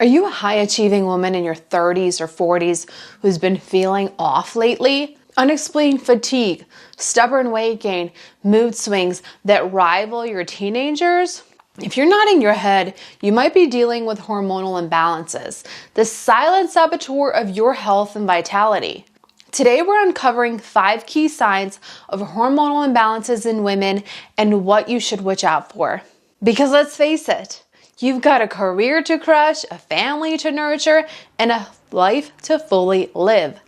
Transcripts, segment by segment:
Are you a high-achieving woman in your 30s or 40s who's been feeling off lately? Unexplained fatigue, stubborn weight gain, mood swings that rival your teenagers? If you're nodding your head, you might be dealing with hormonal imbalances, the silent saboteur of your health and vitality. Today, we're uncovering 5 key signs of hormonal imbalances in women and what you should watch out for. Because let's face it, you've got a career to crush, a family to nurture, and a life to fully live.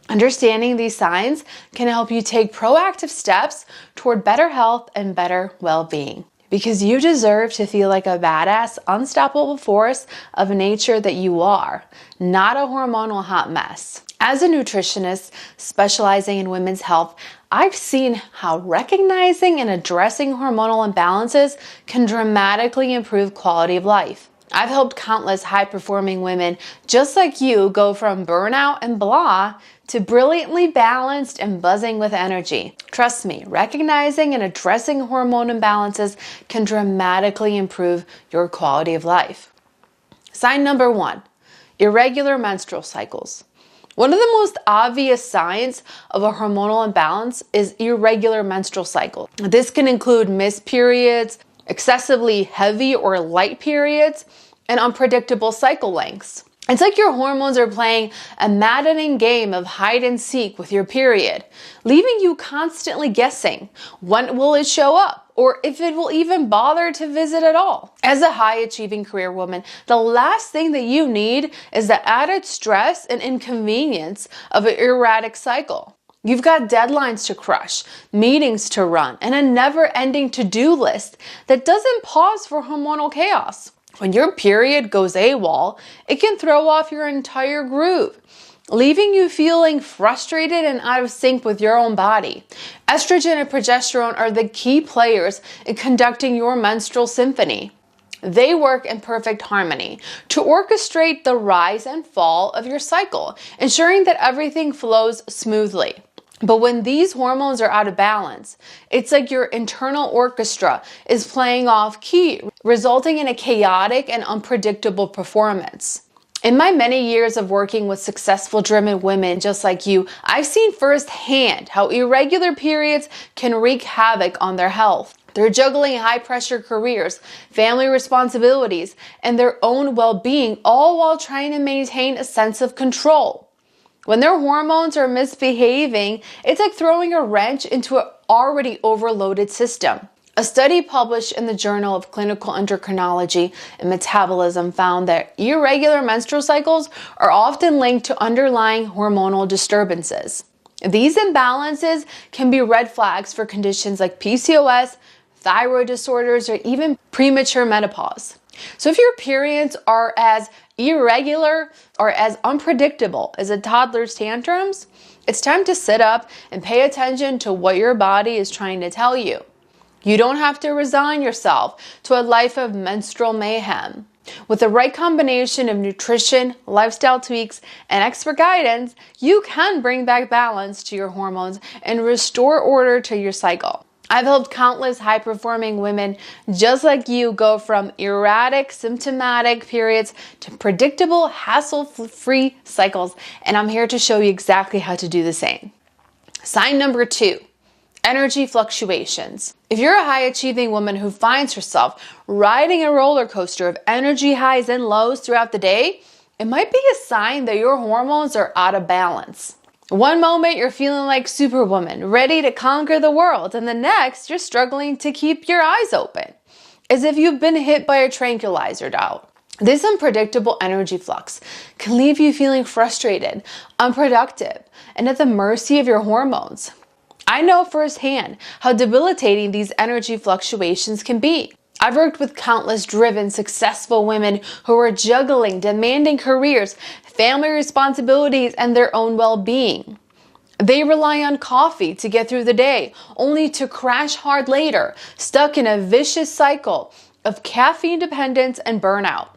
Understanding these signs can help you take proactive steps toward better health and better well-being. Because you deserve to feel like a badass, unstoppable force of nature that you are, not a hormonal hot mess. As a nutritionist specializing in women's health, I've seen how recognizing and addressing hormonal imbalances can dramatically improve quality of life. I've helped countless high-performing women just like you go from burnout and blah to brilliantly balanced and buzzing with energy. Trust me, recognizing and addressing hormone imbalances can dramatically improve your quality of life. Sign number 1, irregular menstrual cycles. One of the most obvious signs of a hormonal imbalance is irregular menstrual cycle. This can include missed periods, excessively heavy or light periods, and unpredictable cycle lengths. It's like your hormones are playing a maddening game of hide and seek with your period, leaving you constantly guessing when will it show up or if it will even bother to visit at all. As a high-achieving career woman, the last thing that you need is the added stress and inconvenience of an erratic cycle. You've got deadlines to crush, meetings to run, and a never-ending to-do list that doesn't pause for hormonal chaos. When your period goes AWOL, it can throw off your entire groove, leaving you feeling frustrated and out of sync with your own body. Estrogen and progesterone are the key players in conducting your menstrual symphony. They work in perfect harmony to orchestrate the rise and fall of your cycle, ensuring that everything flows smoothly. But when these hormones are out of balance, it's like your internal orchestra is playing off key, resulting in a chaotic and unpredictable performance. In my many years of working with successful driven women just like you, I've seen firsthand how irregular periods can wreak havoc on their health. They're juggling high-pressure careers, family responsibilities, and their own well-being, all while trying to maintain a sense of control. When their hormones are misbehaving, it's like throwing a wrench into an already overloaded system. A study published in the Journal of Clinical Endocrinology and Metabolism found that irregular menstrual cycles are often linked to underlying hormonal disturbances. These imbalances can be red flags for conditions like PCOS, thyroid disorders, or even premature menopause. So if your periods are as irregular or as unpredictable as a toddler's tantrums, it's time to sit up and pay attention to what your body is trying to tell you. You don't have to resign yourself to a life of menstrual mayhem. With the right combination of nutrition, lifestyle tweaks, and expert guidance, you can bring back balance to your hormones and restore order to your cycle. I've helped countless high-performing women just like you go from erratic, symptomatic periods to predictable, hassle-free cycles, and I'm here to show you exactly how to do the same. Sign number 2, energy fluctuations. If you're a high-achieving woman who finds herself riding a roller coaster of energy highs and lows throughout the day, it might be a sign that your hormones are out of balance. One moment you're feeling like Superwoman, ready to conquer the world, and the next you're struggling to keep your eyes open, as if you've been hit by a tranquilizer dart. This unpredictable energy flux can leave you feeling frustrated, unproductive, and at the mercy of your hormones. I know firsthand how debilitating these energy fluctuations can be. I've worked with countless driven, successful women who are juggling demanding careers, family responsibilities, and their own well-being. They rely on coffee to get through the day, only to crash hard later, stuck in a vicious cycle of caffeine dependence and burnout.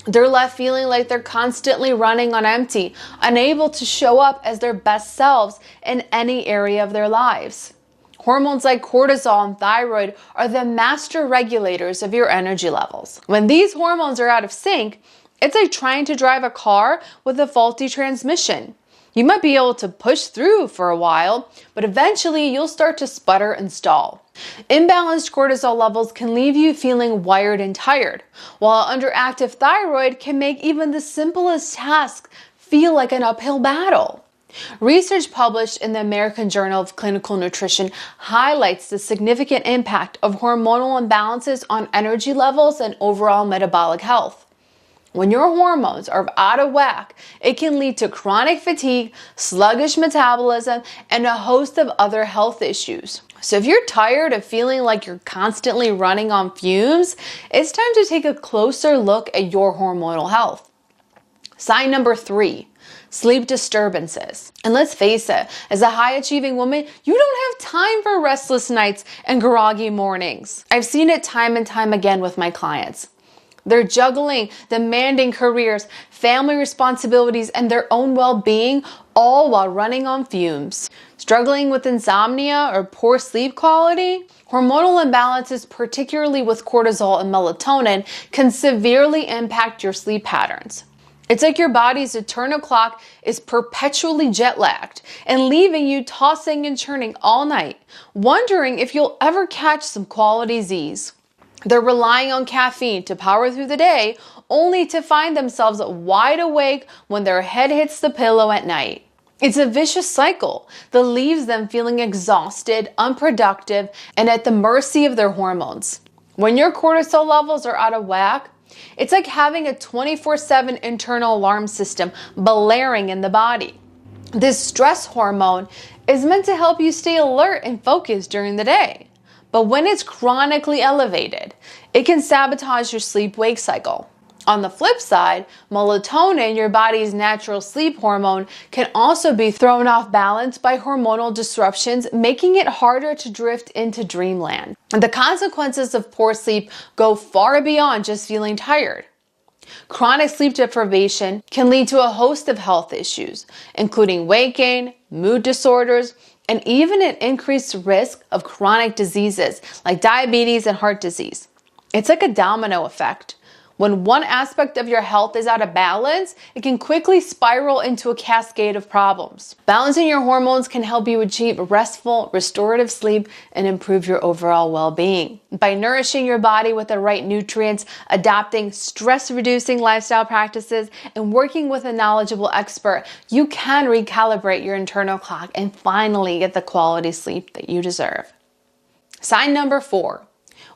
They're left feeling like they're constantly running on empty, unable to show up as their best selves in any area of their lives. Hormones like cortisol and thyroid are the master regulators of your energy levels. When these hormones are out of sync, It's like trying to drive a car with a faulty transmission. You might be able to push through for a while, but eventually you'll start to sputter and stall. Imbalanced cortisol levels can leave you feeling wired and tired, while underactive thyroid can make even the simplest task feel like an uphill battle. Research published in the American Journal of Clinical Nutrition highlights the significant impact of hormonal imbalances on energy levels and overall metabolic health. When your hormones are out of whack, it can lead to chronic fatigue, sluggish metabolism, and a host of other health issues. So if you're tired of feeling like you're constantly running on fumes, it's time to take a closer look at your hormonal health. Sign number 3, sleep disturbances. And let's face it, as a high-achieving woman, you don't have time for restless nights and groggy mornings. I've seen it time and time again with my clients. They're juggling demanding careers, family responsibilities, and their own well-being, all while running on fumes. Struggling with insomnia or poor sleep quality? Hormonal imbalances, particularly with cortisol and melatonin, can severely impact your sleep patterns. It's like your body's internal clock is perpetually jet-lagged and leaving you tossing and churning all night, wondering if you'll ever catch some quality Z's. They're relying on caffeine to power through the day, only to find themselves wide awake when their head hits the pillow at night. It's a vicious cycle that leaves them feeling exhausted, unproductive, and at the mercy of their hormones. When your cortisol levels are out of whack, it's like having a 24/7 internal alarm system blaring in the body. This stress hormone is meant to help you stay alert and focused during the day. But when it's chronically elevated, it can sabotage your sleep-wake cycle. On the flip side, melatonin, your body's natural sleep hormone, can also be thrown off balance by hormonal disruptions, making it harder to drift into dreamland. And the consequences of poor sleep go far beyond just feeling tired. Chronic sleep deprivation can lead to a host of health issues, including weight gain, mood disorders, and even an increased risk of chronic diseases like diabetes and heart disease. It's like a domino effect. When one aspect of your health is out of balance, it can quickly spiral into a cascade of problems. Balancing your hormones can help you achieve restful, restorative sleep and improve your overall well-being. By nourishing your body with the right nutrients, adopting stress-reducing lifestyle practices, and working with a knowledgeable expert, you can recalibrate your internal clock and finally get the quality sleep that you deserve. Sign number 4.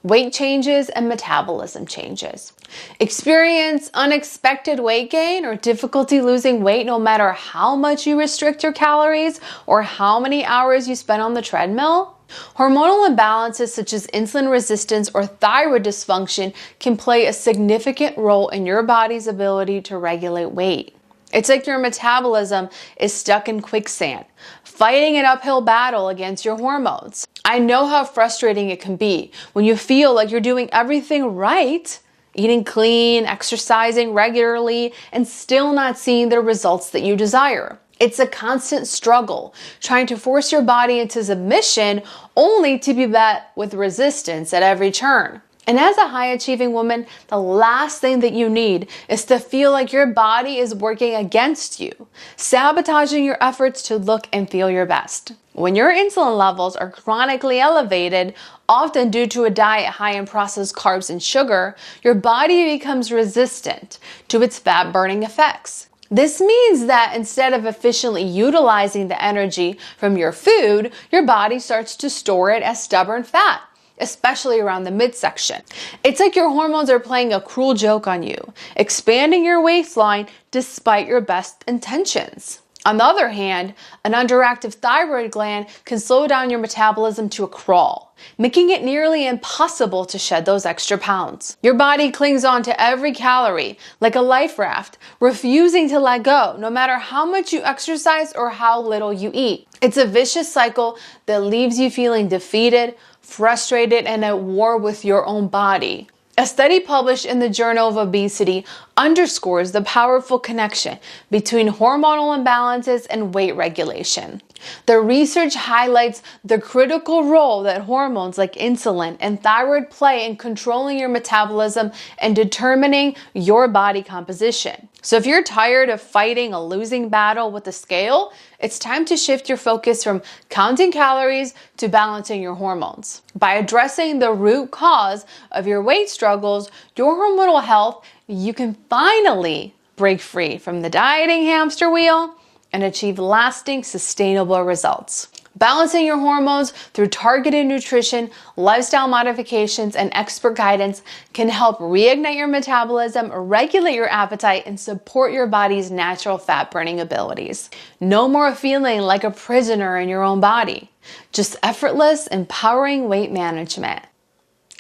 Weight changes and metabolism changes. Experience unexpected weight gain or difficulty losing weight no matter how much you restrict your calories or how many hours you spend on the treadmill? Hormonal imbalances such as insulin resistance or thyroid dysfunction can play a significant role in your body's ability to regulate weight. It's like your metabolism is stuck in quicksand, fighting an uphill battle against your hormones. I know how frustrating it can be when you feel like you're doing everything right, eating clean, exercising regularly, and still not seeing the results that you desire. It's a constant struggle, trying to force your body into submission only to be met with resistance at every turn. And as a high-achieving woman, the last thing that you need is to feel like your body is working against you, sabotaging your efforts to look and feel your best. When your insulin levels are chronically elevated, often due to a diet high in processed carbs and sugar, your body becomes resistant to its fat-burning effects. This means that instead of efficiently utilizing the energy from your food, your body starts to store it as stubborn fat, especially around the midsection. It's like your hormones are playing a cruel joke on you, expanding your waistline despite your best intentions. On the other hand, an underactive thyroid gland can slow down your metabolism to a crawl, making it nearly impossible to shed those extra pounds. Your body clings on to every calorie like a life raft, refusing to let go no matter how much you exercise or how little you eat. It's a vicious cycle that leaves you feeling defeated, frustrated, and at war with your own body. A study published in the Journal of Obesity underscores the powerful connection between hormonal imbalances and weight regulation. The research highlights the critical role that hormones like insulin and thyroid play in controlling your metabolism and determining your body composition. So if you're tired of fighting a losing battle with the scale, it's time to shift your focus from counting calories to balancing your hormones. By addressing the root cause of your weight struggles, your hormonal health, you can finally break free from the dieting hamster wheel and achieve lasting, sustainable results. Balancing your hormones through targeted nutrition, lifestyle modifications, and expert guidance can help reignite your metabolism, regulate your appetite, and support your body's natural fat-burning abilities. No more feeling like a prisoner in your own body. Just effortless, empowering weight management.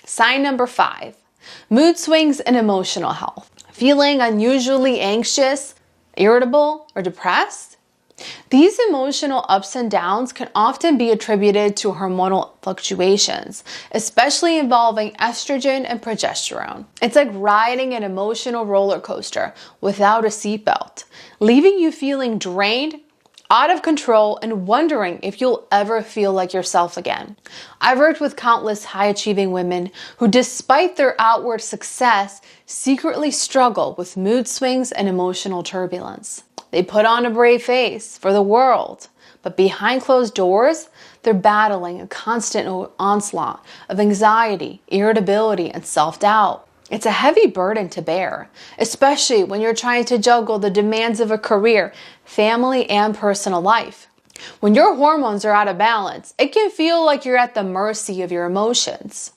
Sign number 5, mood swings and emotional health. Feeling unusually anxious, irritable, or depressed? These emotional ups and downs can often be attributed to hormonal fluctuations, especially involving estrogen and progesterone. It's like riding an emotional roller coaster without a seatbelt, leaving you feeling drained, out of control, and wondering if you'll ever feel like yourself again. I've worked with countless high-achieving women who, despite their outward success, secretly struggle with mood swings and emotional turbulence. They put on a brave face for the world, but behind closed doors, they're battling a constant onslaught of anxiety, irritability, and self-doubt. It's a heavy burden to bear, especially when you're trying to juggle the demands of a career, family, and personal life. When your hormones are out of balance, it can feel like you're at the mercy of your emotions.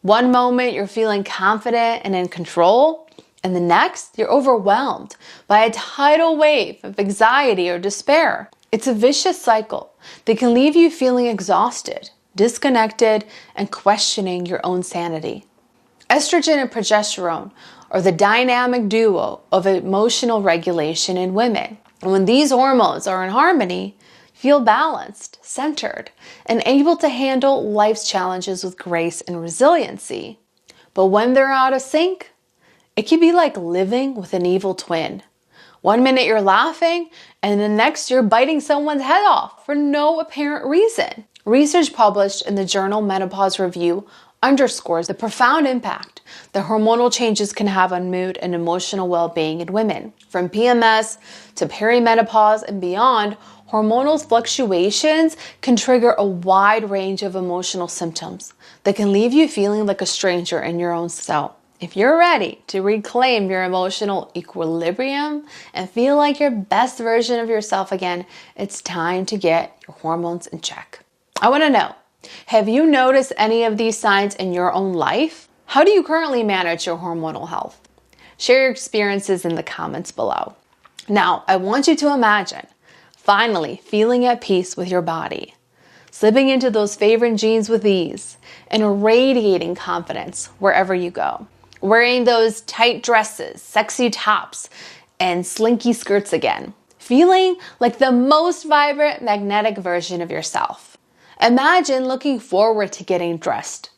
One moment you're feeling confident and in control, and the next you're overwhelmed by a tidal wave of anxiety or despair. It's a vicious cycle that can leave you feeling exhausted, disconnected, and questioning your own sanity. Estrogen and progesterone are the dynamic duo of emotional regulation in women. And when these hormones are in harmony, you feel balanced, centered, and able to handle life's challenges with grace and resiliency. But when they're out of sync, it can be like living with an evil twin. One minute you're laughing, and the next you're biting someone's head off for no apparent reason. Research published in the journal Menopause Review underscores the profound impact that hormonal changes can have on mood and emotional well-being in women. From PMS to perimenopause and beyond, hormonal fluctuations can trigger a wide range of emotional symptoms that can leave you feeling like a stranger in your own self. If you're ready to reclaim your emotional equilibrium and feel like your best version of yourself again, it's time to get your hormones in check. I want to know, have you noticed any of these signs in your own life? How do you currently manage your hormonal health? Share your experiences in the comments below. Now, I want you to imagine finally feeling at peace with your body, slipping into those favorite jeans with ease, and radiating confidence wherever you go. Wearing those tight dresses, sexy tops, and slinky skirts again. Feeling like the most vibrant, magnetic version of yourself. Imagine looking forward to getting dressed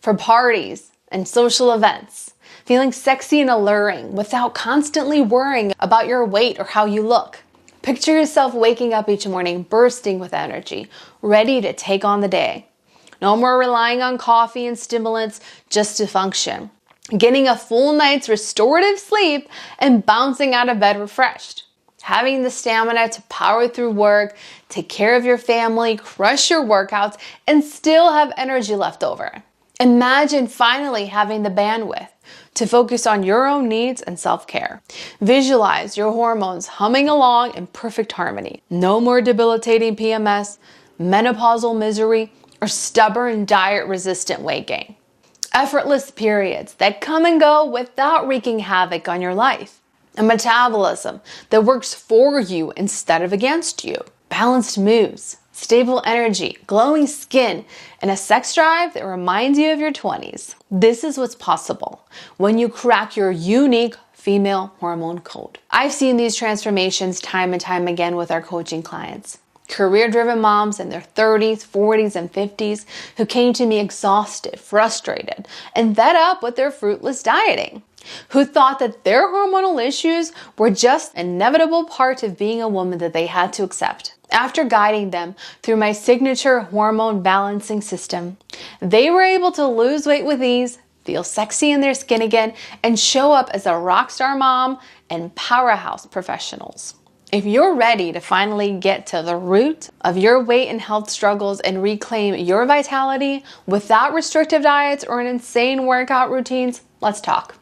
for parties and social events, feeling sexy and alluring without constantly worrying about your weight or how you look. Picture yourself waking up each morning bursting with energy, ready to take on the day. No more relying on coffee and stimulants just to function. Getting a full night's restorative sleep and bouncing out of bed refreshed. Having the stamina to power through work, take care of your family, crush your workouts, and still have energy left over. Imagine finally having the bandwidth to focus on your own needs and self-care. Visualize your hormones humming along in perfect harmony. No more debilitating PMS, menopausal misery, or stubborn diet-resistant weight gain. Effortless periods that come and go without wreaking havoc on your life. A metabolism that works for you instead of against you. Balanced moods, stable energy, glowing skin, and a sex drive that reminds you of your 20s. This is what's possible when you crack your unique female hormone code. I've seen these transformations time and time again with our coaching clients. Career-driven moms in their 30s, 40s, and 50s who came to me exhausted, frustrated, and fed up with their fruitless dieting. Who thought that their hormonal issues were just an inevitable part of being a woman that they had to accept. After guiding them through my signature hormone balancing system, they were able to lose weight with ease, feel sexy in their skin again, and show up as a rock star mom and powerhouse professionals. If you're ready to finally get to the root of your weight and health struggles and reclaim your vitality without restrictive diets or an insane workout routines, let's talk.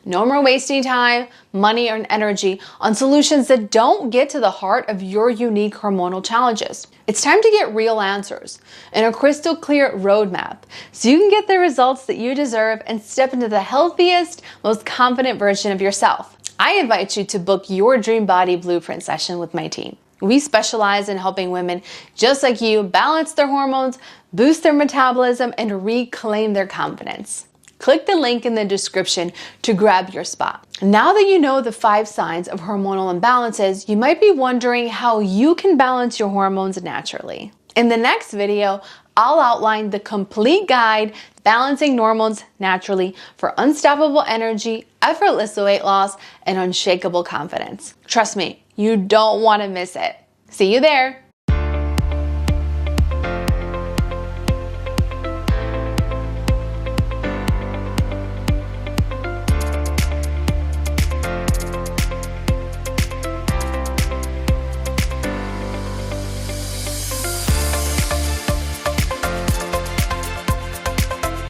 No more wasting time, money, or energy on solutions that don't get to the heart of your unique hormonal challenges. It's time to get real answers and a crystal clear roadmap so you can get the results that you deserve and step into the healthiest, most confident version of yourself. I invite you to book your Dream Body Blueprint session with my team. We specialize in helping women just like you balance their hormones, boost their metabolism, and reclaim their confidence. Click the link in the description to grab your spot. Now that you know the 5 signs of hormonal imbalances, you might be wondering how you can balance your hormones naturally. In the next video, I'll outline the complete guide balancing hormones naturally for unstoppable energy, effortless weight loss, and unshakable confidence. Trust me, you don't want to miss it. See you there.